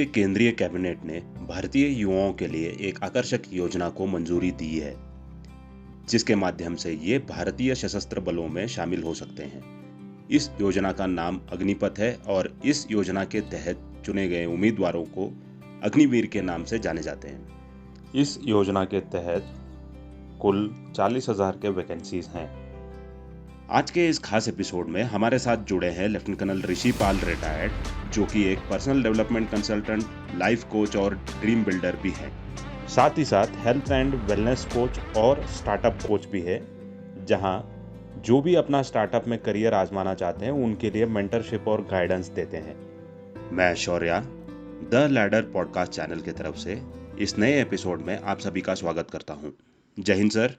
के केंद्रीय कैबिनेट ने भारतीय युवाओं के लिए एक आकर्षक योजना को मंजूरी दी है, जिसके माध्यम से ये भारतीय सशस्त्र बलों में शामिल हो सकते हैं। इस योजना का नाम अग्निपथ है और इस योजना के तहत चुने गए उम्मीदवारों को अग्निवीर के नाम से जाने जाते हैं। इस योजना के तहत कुल 40,000 के वैकेंसीज हैं। आज के इस खास एपिसोड में हमारे साथ जुड़े हैं लेफ्टिनेंट कर्नल ऋषि पाल रिटायर्ड, जो कि एक personal development consultant, life coach और ड्रीम बिल्डर भी हैं। साथ ही साथ हेल्थ एंड वेलनेस कोच और स्टार्टअप कोच भी है, जहां जो भी अपना स्टार्टअप में करियर आजमाना चाहते हैं उनके लिए मेंटरशिप और गाइडेंस देते हैं। मैं Shaurya the ladder podcast channel की तरफ से इस नए एपिसोड में आप सभी का स्वागत करता हूं। जय हिंद सर,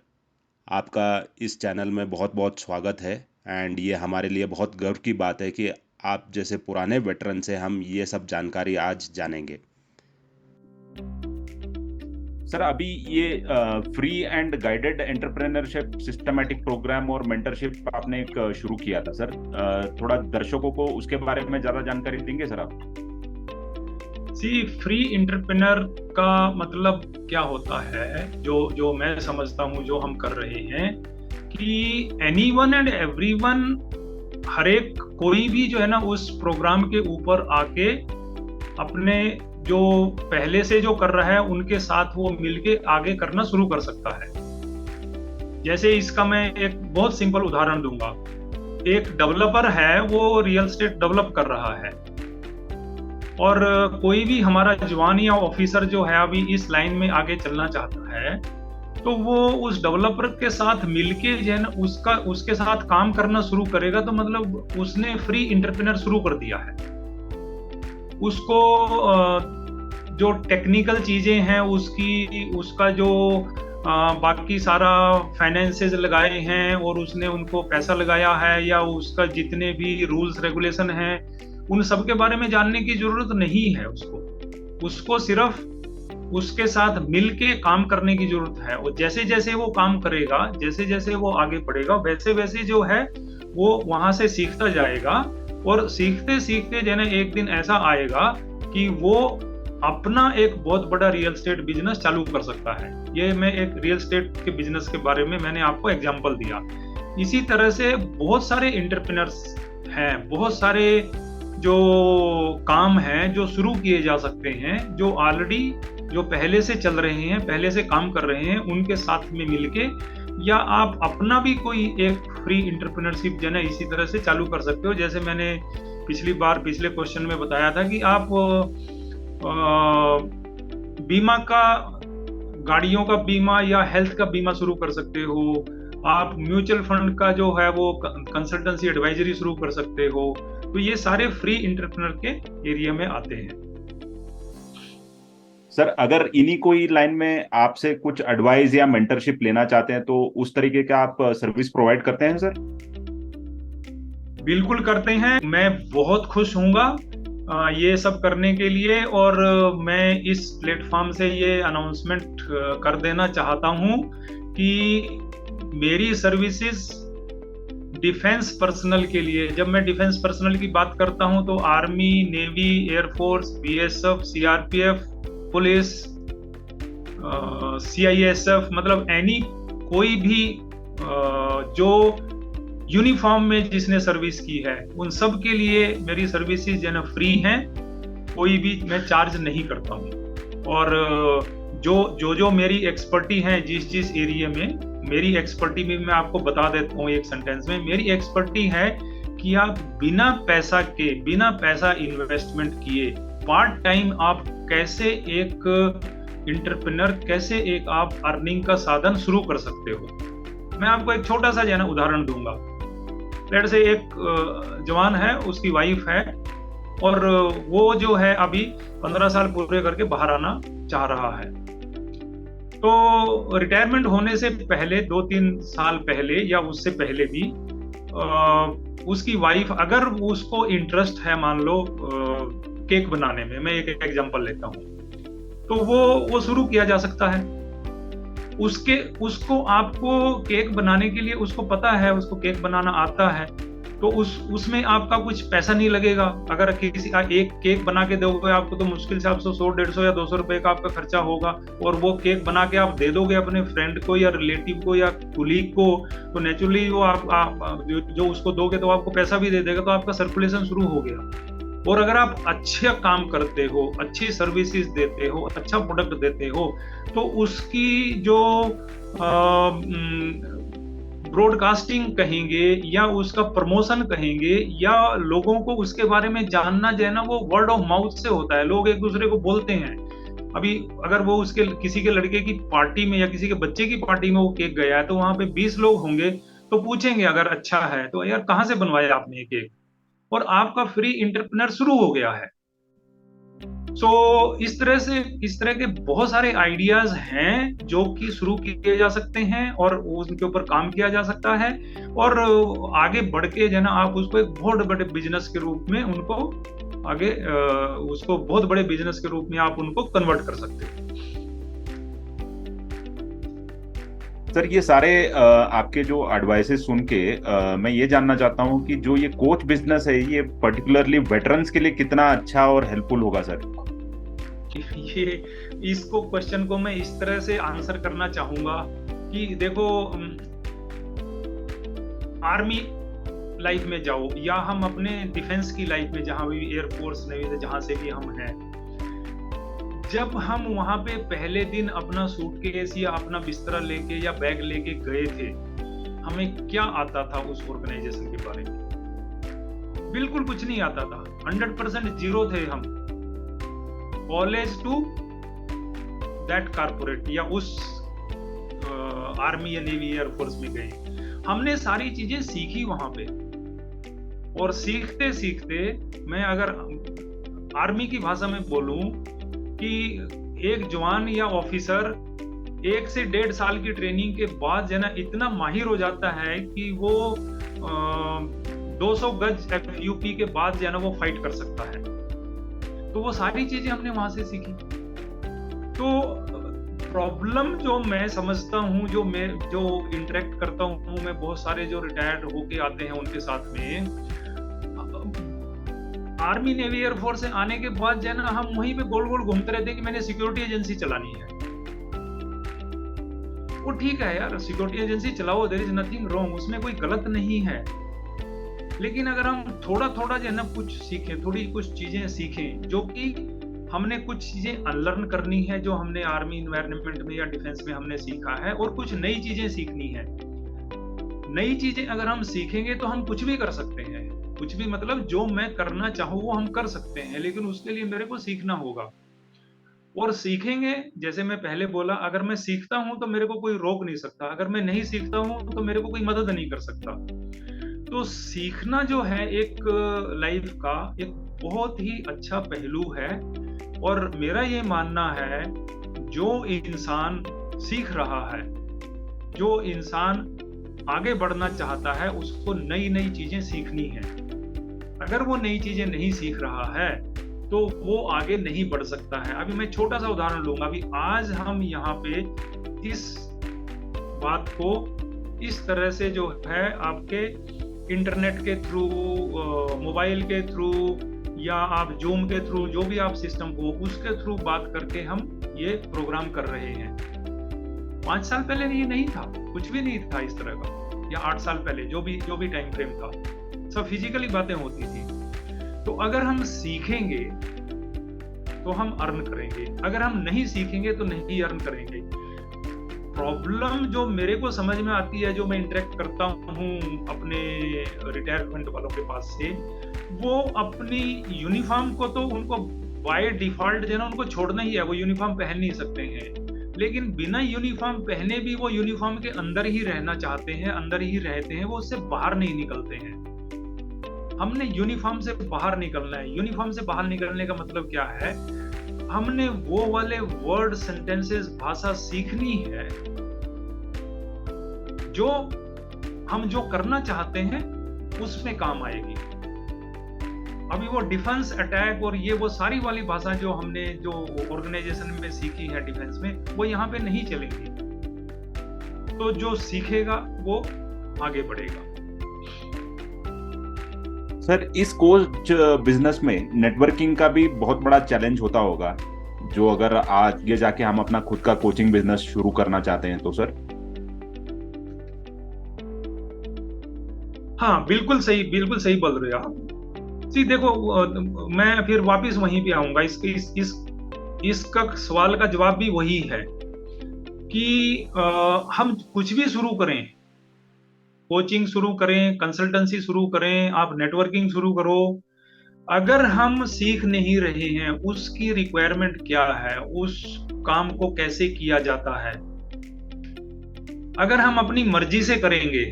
आपका इस चैनल में बहुत बहुत स्वागत है एंड ये हमारे लिए बहुत गर्व की बात है कि आप जैसे पुराने वेटरन से हम ये सब जानकारी आज जानेंगे। सर, अभी ये free and guided entrepreneurship systematic programme और मेंटरशिप आपने एक शुरू किया था सर, थोड़ा दर्शकों को उसके बारे में ज़्यादा जानकारी देंगे सर आप? फ्री एंटरप्रेन्योर का मतलब क्या होता है, जो मैं समझता हूँ, जो हम कर रहे हैं कि एनीवन एंड एवरीवन, हर एक कोई भी जो है ना उस प्रोग्राम के ऊपर आके अपने जो पहले से जो कर रहा है उनके साथ वो मिलके आगे करना शुरू कर सकता है। जैसे इसका मैं एक बहुत सिंपल उदाहरण दूंगा। एक डेवलपर है, वो रियल एस्टेट डेवलप कर रहा है और कोई भी हमारा जवान या ऑफिसर जो है अभी इस लाइन में आगे चलना चाहता है, तो वो उस डेवलपर के साथ मिलके जो है ना उसके साथ काम करना शुरू करेगा, तो मतलब उसने फ्री एंटरप्रेन्योर शुरू कर दिया है। उसको जो टेक्निकल चीजें हैं उसका जो बाकी सारा फाइनेंसेस लगाए हैं और उसने उनको पैसा लगाया है, या उसका जितने भी रूल्स रेगुलेशन हैं उन सब के बारे में जानने की जरूरत नहीं है। उसको सिर्फ उसके साथ मिलके काम करने की जरूरत है। और जैसे जैसे वो काम करेगा, जैसे जैसे वो आगे बढ़ेगा, वैसे वैसे जो है वो वहां से सीखता जाएगा और सीखते सीखते जो है एक दिन ऐसा आएगा कि वो अपना एक बहुत बड़ा रियल एस्टेट बिजनेस चालू कर सकता है। ये मैं एक रियल एस्टेट के बिजनेस के बारे में मैंने आपको एग्जांपल दिया। इसी तरह से बहुत सारे एंटरप्रेन्योर्स हैं, बहुत सारे जो काम हैं जो शुरू किए जा सकते हैं, जो ऑलरेडी जो पहले से चल रहे हैं, पहले से काम कर रहे हैं, उनके साथ में मिलके, या आप अपना भी कोई एक फ्री एंटरप्रेन्योरशिप जो है इसी तरह से चालू कर सकते हो। जैसे मैंने पिछले क्वेश्चन में बताया था कि आप बीमा का, गाड़ियों का बीमा या हेल्थ का बीमा शुरू कर सकते हो। आप म्यूचुअल फंड का जो है वो कंसल्टेंसी एडवाइजरी शुरू कर सकते हो। तो ये सारे फ्री एंटरप्रेन्योर के एरिया में आते हैं। सर, अगर इन्हीं कोई लाइन में आपसे कुछ एडवाइस या मेंटरशिप लेना चाहते हैं तो उस तरीके का आप सर्विस प्रोवाइड करते हैं सर? बिल्कुल करते हैं। मैं बहुत खुश हूँगा ये सब करने के लिए, और मैं इस प्लेटफॉर्म से ये अनाउंसमेंट कर देना चाहता हूँ कि मेरी सर्विसेज डिफेंस पर्सनल के लिए, जब मैं डिफेंस पर्सनल की बात करता हूं तो army, navy, air force, BSF, CRPF, police, CISF, मतलब कोई भी जो यूनिफॉर्म में जिसने सर्विस की है, उन सब के लिए मेरी सर्विसेज जो है ना फ्री हैं। कोई भी मैं चार्ज नहीं करता हूँ। और जो मेरी एक्सपर्टी है, जिस एरिया में मेरी एक्सपर्टी में, मैं आपको बता देता हूँ एक सेंटेंस में। मेरी एक्सपर्टी है कि आप बिना पैसा इन्वेस्टमेंट किए पार्ट टाइम आप कैसे एक एंटरप्रेन्योर, कैसे एक आप अर्निंग का साधन शुरू कर सकते हो। मैं आपको एक छोटा सा जो है ना उदाहरण दूंगा। लेट से एक जवान है, उसकी वाइफ है, और वो जो है अभी 15 साल पूरे करके बाहर आना चाह रहा है। तो रिटायरमेंट होने से पहले 2-3 साल पहले या उससे पहले भी उसकी वाइफ, अगर उसको इंटरेस्ट है, मान लो केक बनाने में, मैं एक एग्जांपल लेता हूँ, तो वो शुरू किया जा सकता है। उसको आपको केक बनाने के लिए, उसको पता है, उसको केक बनाना आता है, तो उसमें आपका कुछ पैसा नहीं लगेगा। अगर किसी का एक केक बना के दोगे आपको, तो मुश्किल से आपको 100, 150 या 200 रुपए का आपका खर्चा होगा, और वो केक बना के आप दे दोगे अपने फ्रेंड को या रिलेटिव को या कुलीग को, तो नेचुरली वो आप जो उसको दोगे तो आपको पैसा भी दे देगा, तो आपका सर्कुलेशन शुरू हो गया। और अगर आप अच्छा काम करते हो, अच्छी सर्विसेज देते हो, अच्छा प्रोडक्ट देते हो, तो उसकी जो ब्रॉडकास्टिंग कहेंगे या उसका प्रमोशन कहेंगे या लोगों को उसके बारे में जानना जो है ना, वो वर्ड ऑफ माउथ से होता है। लोग एक दूसरे को बोलते हैं। अभी अगर वो उसके किसी के लड़के की पार्टी में या किसी के बच्चे की पार्टी में वो केक गया है, तो वहां पे 20 लोग होंगे, तो पूछेंगे अगर अच्छा है तो यार कहाँ से बनवाया आपने ये केक, और आपका फ्री इंटरप्रेन्योर शुरू हो गया है। इस तरह के बहुत सारे आइडियाज हैं जो कि शुरू किए जा सकते हैं और उनके ऊपर काम किया जा सकता है, और आगे बढ़ के जो है ना आप उसको एक बहुत बड़े बिजनेस के रूप में उनको उसको बहुत बड़े बिजनेस के रूप में आप उनको कन्वर्ट कर सकते हैं। सर, ये सारे आपके जो एडवाइसेस सुन के मैं ये जानना चाहता हूँ कि जो ये कोच बिजनेस है, ये पर्टिकुलरली वेटरन्स के लिए कितना अच्छा और हेल्पफुल होगा सर? इसको क्वेश्चन को मैं इस तरह से आंसर करना चाहूंगा कि देखो, आर्मी लाइफ में जाओ या हम अपने डिफेंस की लाइफ में, जहां भी एयरफोर्स नेवी से जहां से भी हम हैं, जब हम वहां पे पहले दिन अपना सूटकेस या अपना बिस्तरा लेके या बैग लेके गए थे, हमें क्या आता था उस ऑर्गेनाइजेशन के बारे में? बिल्कुल कुछ नहीं आता था। 100% जीरो थे हम। कॉलेज टू दैट कारपोरेट या उस आर्मी या नेवी एयरफोर्स में गए, हमने सारी चीजें सीखी वहां पे। और सीखते सीखते मैं अगर आर्मी की भाषा में बोलूं कि एक जवान या ऑफिसर 1 से 1.5 साल की ट्रेनिंग के बाद जो है ना इतना माहिर हो जाता है कि वो 200 गज FUP के बाद जो है ना वो फाइट कर सकता है। तो वो सारी चीजें हमने वहां से सीखी। तो प्रॉब्लम जो मैं समझता हूँ, जो इंटरेक्ट करता हूँ मैं बहुत सारे जो रिटायर्ड होके आते हैं उनके साथ में, आर्मी नेवी एयरफोर्स से आने के बाद जो है ना हम वहीं पे गोल गोल घूमते रहते हैं कि मैंने सिक्योरिटी एजेंसी चलानी है। वो ठीक है यार, सिक्योरिटी एजेंसी चलाओ, देयर इज नथिंग रॉन्ग, उसमें कोई गलत नहीं है। लेकिन अगर हम थोड़ा थोड़ा जो है ना कुछ सीखें, थोड़ी कुछ चीजें सीखें, जो कि हमने कुछ चीजें अनलर्न करनी है जो हमने आर्मी एनवायरनमेंट में या डिफेंस में हमने सीखा है, और कुछ नई चीजें सीखनी है। नई चीजें अगर हम सीखेंगे तो हम कुछ भी कर सकते हैं। कुछ भी मतलब जो मैं करना चाहूँ वो हम कर सकते हैं, लेकिन उसके लिए मेरे को सीखना होगा। और सीखेंगे, जैसे मैं पहले बोला, अगर मैं सीखता हूं तो मेरे को कोई रोक नहीं सकता, अगर मैं नहीं सीखता हूं तो मेरे को कोई मदद नहीं कर सकता। तो सीखना जो है एक लाइफ का एक बहुत ही अच्छा पहलू है। और मेरा ये मानना है, जो इंसान सीख रहा है, जो इंसान आगे बढ़ना चाहता है, उसको नई नई चीजें सीखनी है। अगर वो नई चीजें नहीं सीख रहा है तो वो आगे नहीं बढ़ सकता है। अभी मैं छोटा सा उदाहरण लूंगा। अभी आज हम यहाँ पे इस बात को इस तरह से जो है आपके इंटरनेट के थ्रू, मोबाइल के थ्रू, या आप जूम के थ्रू, जो भी आप सिस्टम हो उसके थ्रू बात करके हम ये प्रोग्राम कर रहे हैं। 5 साल पहले ये नहीं था, कुछ भी नहीं था इस तरह का, या 8 साल पहले जो भी टाइम फ्रेम था, सब फिजिकली बातें होती थी। तो अगर हम सीखेंगे तो हम अर्न करेंगे, अगर हम नहीं सीखेंगे तो नहीं अर्न करेंगे। प्रॉब्लम जो मेरे को समझ में आती है, जो मैं इंटरेक्ट करता हूँ अपने रिटायरमेंट वालों के पास से, वो अपनी यूनिफॉर्म को तो उनको बाय डिफॉल्ट जो है ना उनको छोड़ना ही है, वो यूनिफॉर्म पहन नहीं सकते हैं। लेकिन बिना यूनिफॉर्म पहने भी वो यूनिफॉर्म के अंदर ही रहना चाहते हैं, अंदर ही रहते हैं, वो उससे बाहर नहीं निकलते हैं। हमने यूनिफॉर्म से बाहर निकलना है। यूनिफॉर्म से बाहर निकलने का मतलब क्या है? हमने वो वाले वर्ड, सेंटेंसेस, भाषा सीखनी है जो हम जो करना चाहते हैं उसमें काम आएगी। अभी वो डिफेंस अटैक और ये वो सारी वाली भाषा जो हमने जो ऑर्गेनाइजेशन में सीखी है डिफेंस में, वो यहाँ पे नहीं चलेंगी। तो जो सीखेगा वो आगे बढ़ेगा। सर इस कोच बिजनेस में नेटवर्किंग का भी बहुत बड़ा चैलेंज होता होगा, जो अगर आगे जाके हम अपना खुद का कोचिंग बिजनेस शुरू करना चाहते हैं तो सर। हाँ, बिल्कुल सही बोल रहे हो आप। जी देखो, मैं फिर वापस वहीं पे आऊंगा। इसका सवाल का जवाब भी वही है कि हम कुछ भी शुरू करें, कोचिंग शुरू करें, कंसल्टेंसी शुरू करें, आप नेटवर्किंग शुरू करो, अगर हम सीख नहीं रहे हैं उसकी रिक्वायरमेंट क्या है, उस काम को कैसे किया जाता है, अगर हम अपनी मर्जी से करेंगे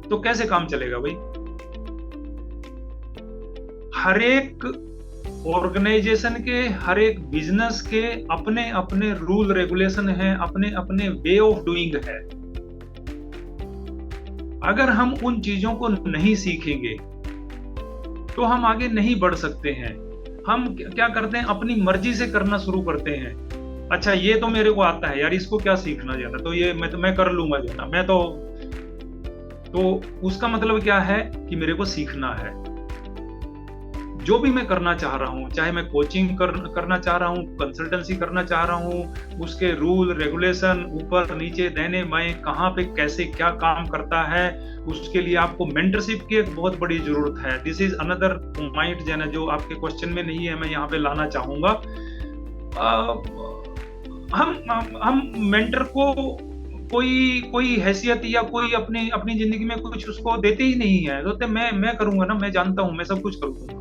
तो कैसे काम चलेगा भाई? हर एक ऑर्गेनाइजेशन के, हर एक बिजनेस के अपने अपने रूल रेगुलेशन हैं, अपने अपने वे ऑफ डूइंग है। अगर हम उन चीजों को नहीं सीखेंगे तो हम आगे नहीं बढ़ सकते हैं। हम क्या करते हैं, अपनी मर्जी से करना शुरू करते हैं। अच्छा, ये तो मेरे को आता है यार, इसको क्या सीखना जाता, तो ये मैं कर लूंगा जाना, मैं तो उसका मतलब क्या है कि मेरे को सीखना है। जो भी मैं करना चाह रहा हूं, चाहे मैं कोचिंग करना चाह रहा हूं, कंसल्टेंसी करना चाह रहा हूं, उसके रूल रेगुलेशन ऊपर नीचे देने में कहां पे कैसे क्या काम करता है, उसके लिए आपको मेंटरशिप की एक बहुत बड़ी जरूरत है। दिस इज अनदर पॉइंट जो आपके क्वेश्चन में नहीं है, मैं यहाँ पे लाना चाहूंगा। हम मेंटर को कोई हैसियत या कोई अपनी जिंदगी में कुछ उसको देते ही नहीं है। तो मैं करूंगा ना, मैं जानता हूं, मैं सब कुछ करूंगा।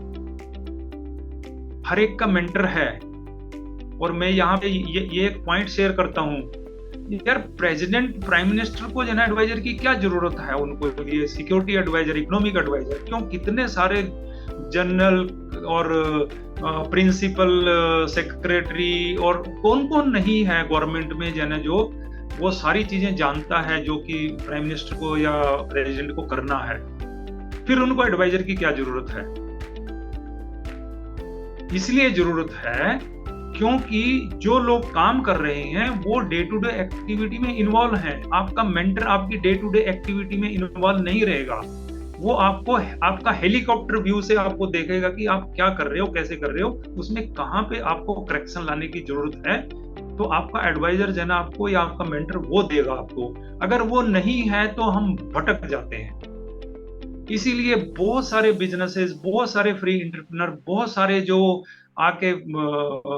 हर एक का मेंटर है। और मैं यहाँ पे ये एक पॉइंट शेयर करता हूँ यार, प्रेसिडेंट प्राइम मिनिस्टर को एडवाइजर की क्या जरूरत है? उनको ये सिक्योरिटी एडवाइजर, इकोनॉमिक एडवाइजर, क्यों कितने सारे जनरल और प्रिंसिपल सेक्रेटरी और कौन कौन नहीं है गवर्नमेंट में जो वो सारी चीजें जानता है जो कि प्राइम मिनिस्टर को या प्रेसिडेंट को करना है। फिर उनको एडवाइजर की क्या जरूरत है? इसलिए जरूरत है क्योंकि जो लोग काम कर रहे हैं वो डे टू डे एक्टिविटी में इन्वॉल्व हैं। आपका मेंटर आपकी डे टू डे एक्टिविटी में इन्वॉल्व नहीं रहेगा। वो आपको आपका हेलीकॉप्टर व्यू से आपको देखेगा कि आप क्या कर रहे हो, कैसे कर रहे हो, उसमें कहां पे आपको करेक्शन लाने की जरूरत है। तो आपका एडवाइजर आपको या आपका मेंटर वो देगा आपको। अगर वो नहीं है तो हम भटक जाते हैं। इसीलिए बहुत सारे बिजनेसेस, बहुत सारे फ्री एंटरप्रेन्योर, बहुत सारे जो आके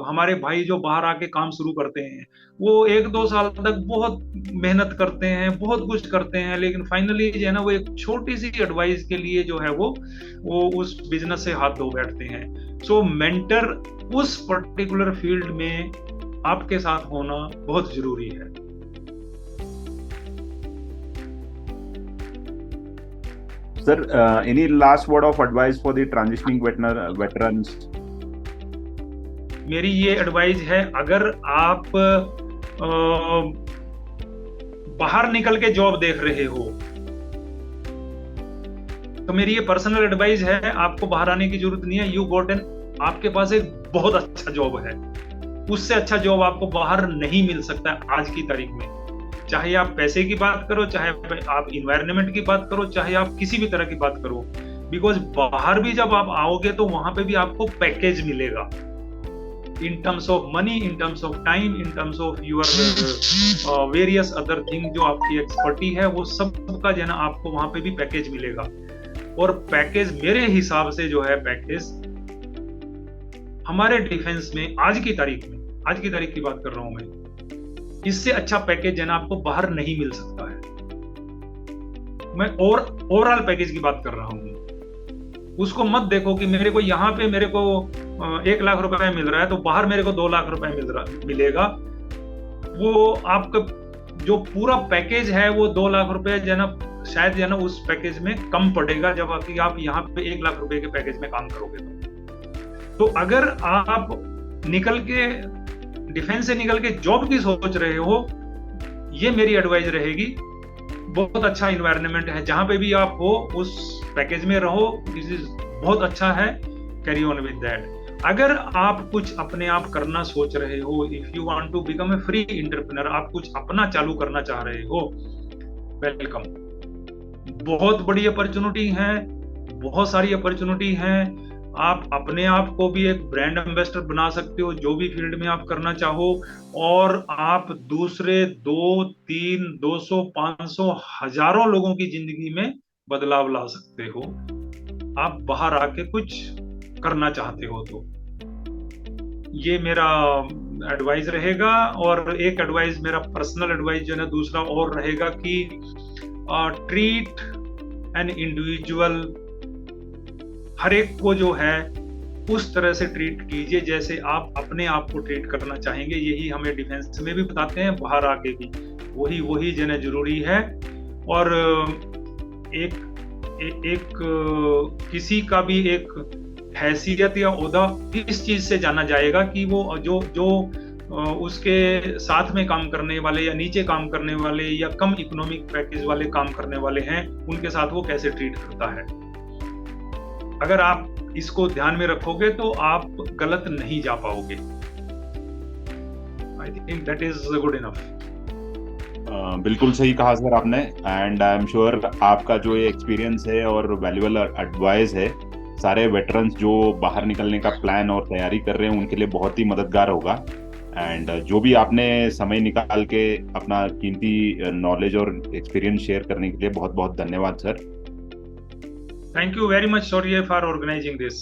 हमारे भाई जो बाहर आके काम शुरू करते हैं, वो 1-2 साल तक बहुत मेहनत करते हैं, बहुत कुछ करते हैं, लेकिन फाइनली वो एक छोटी सी एडवाइस के लिए वो उस बिजनेस से हाथ धो बैठते हैं। सो मेंटर उस पर्टिकुलर फील्ड में आपके साथ होना बहुत जरूरी है। Sir, any last word of advice for the transitioning veterans? मेरी ये एडवाइस है, अगर आप बाहर निकल के जॉब देख रहे हो तो मेरी ये पर्सनल एडवाइस है, आपको बाहर आने की जरूरत नहीं है। यू गॉट एन, आपके पास एक बहुत अच्छा जॉब है। उससे अच्छा जॉब आपको बाहर नहीं मिल सकता है आज की तारीख में। चाहे आप पैसे की बात करो, चाहे आप इन्वायरमेंट की बात करो, चाहे आप किसी भी तरह की बात करो, बिकॉज बाहर भी जब आप आओगे तो वहां पे भी आपको पैकेज मिलेगा in terms of money, in terms of time, in terms of your various other thing. जो आपकी एक्सपर्टी है वो सब का आपको वहां पे भी पैकेज मिलेगा। और पैकेज मेरे हिसाब से पैकेज हमारे डिफेंस में आज की तारीख की बात कर रहा हूं मैं, इससे अच्छा पैकेज आपको बाहर नहीं मिल सकता है। मैं ओवरऑल पैकेज की बात कर रहा हूं। उसको मत देखो कि मेरे को यहाँ पे 1 लाख रुपए मिल रहा है तो बाहर मेरे को 2 लाख रुपए मिलेगा। वो आपका जो पूरा पैकेज है वो 2 लाख रुपए शायद उस पैकेज में कम पड़ेगा जब आप यहाँ पे 1 लाख रुपए के पैकेज में काम करोगे। तो अगर आप निकल के डिफेंस से निकल के जॉब की सोच रहे हो, ये मेरी एडवाइस रहेगी। बहुत अच्छा इन्वायरमेंट है, जहां पे भी आप हो उस पैकेज में रहो, दिस इज बहुत अच्छा है, कैरी ऑन विद दैट। अगर आप कुछ अपने आप करना सोच रहे हो, if you want to become a free entrepreneur, आप कुछ अपना चालू करना चाह रहे हो, वेलकम। बहुत बड़ी अपॉर्चुनिटी है। बहुत सारी अपॉर्चुनिटी हैं। आप अपने आप को भी एक ब्रांड एम्बेसडर बना सकते हो, जो भी फील्ड में आप करना चाहो, और आप दूसरे 2, 3, 200, 500, हजारों लोगों की जिंदगी में बदलाव ला सकते हो, आप बाहर आके कुछ करना चाहते हो तो। ये मेरा एडवाइस रहेगा। और एक एडवाइस, मेरा पर्सनल एडवाइस जो है दूसरा और रहेगा कि ट्रीट एन इंडिविजुअल, हर एक को जो है उस तरह से ट्रीट कीजिए जैसे आप अपने आप को ट्रीट करना चाहेंगे। यही हमें डिफेंस में भी बताते हैं, बाहर आके भी वही जो है जरूरी है। और एक किसी का भी एक हैसियत या ओहदा इस चीज से जाना जाएगा कि वो जो उसके साथ में काम करने वाले या नीचे काम करने वाले या कम इकोनॉमिक पैकेज वाले काम करने वाले हैं, उनके साथ वो कैसे ट्रीट करता है। अगर आप इसको ध्यान में रखोगे तो आप गलत नहीं जा पाओगे। I think that is good enough. बिल्कुल सही कहा सर आपने, एंड आई एम श्योर आपका जो ये एक्सपीरियंस है और वैल्यूएबल एडवाइस है, सारे वेटरन्स जो बाहर निकलने का प्लान और तैयारी कर रहे हैं उनके लिए बहुत ही मददगार होगा। एंड जो भी आपने समय निकाल के अपना कीमती नॉलेज और एक्सपीरियंस शेयर करने के लिए बहुत बहुत धन्यवाद sir. Thank you very much, Shaurya, for organizing this.